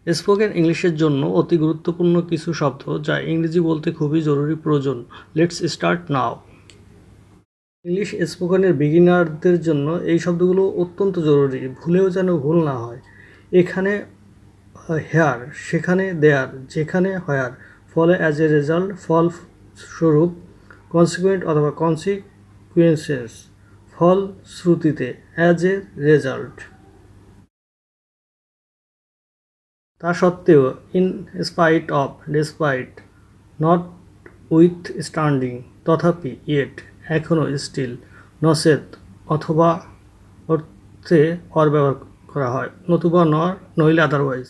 Spoken ইংলিশের জন্য অতি গুরুত্বপূর্ণ কিছু শব্দ যা ইংরেজি বলতে খুবই জরুরি প্রয়োজন। Let's start now. ইংলিশ স্পোকেনের বিগিনারদের জন্য এই শব্দগুলো অত্যন্ত জরুরি, ভুলেও যেন ভুল না হয়। এখানে হেয়ার, সেখানে দেয়ার, যেখানে হয়ার, ফলে অ্যাজ এ রেজাল্ট, ফল স্বরূপ, কনসিকুয়েন্ট অথবা কনসিকুয়েন্সেস, ফল শ্রুতিতে, অ্যাজ এ রেজাল্ট। তা সত্ত্বেও, in spite of, despite, notwithstanding, তথাপি, ইয়েট, এখনও, স্টিল, নচেত, অথবা অর্থে অর ব্যবহার করা হয়, নতুবা নর, নইলে আদারওয়াইজ।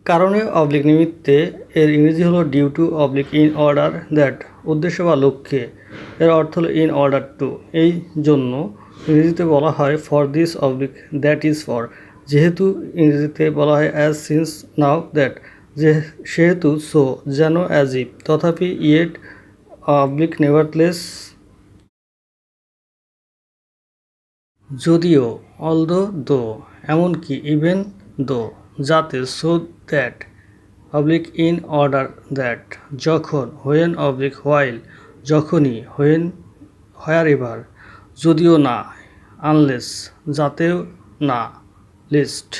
কারণে অবলিক নিমিত্তে এর ইংরেজি হলো due to oblique in order that, উদ্দেশ্য বা লক্ষ্যে, এর অর্থ হলো ইন অর্ডার টু, এই জন্য। ইংরেজিতে বলা হয় for this oblique that is for, যেহেতু ইংরেজিতে বলা হয় অ্যাজ, সিন্স, নাও, দ্যাট, যে সেহেতু, সো, যেন, অ্যাজ ইফ, তথাপি, ইয়েট, অবলিক নেভারথেলেস, যদিও, অলদো, দো, এমনকি, ইভেন দো, যাতে, so that, oblique in order that, যখন, হোয়েন অবলিক হোয়াইল, যখনই, হোয়েন, হোয়ারএভার, যদিও না, আনলেস, যাতেও না, লিস্ট।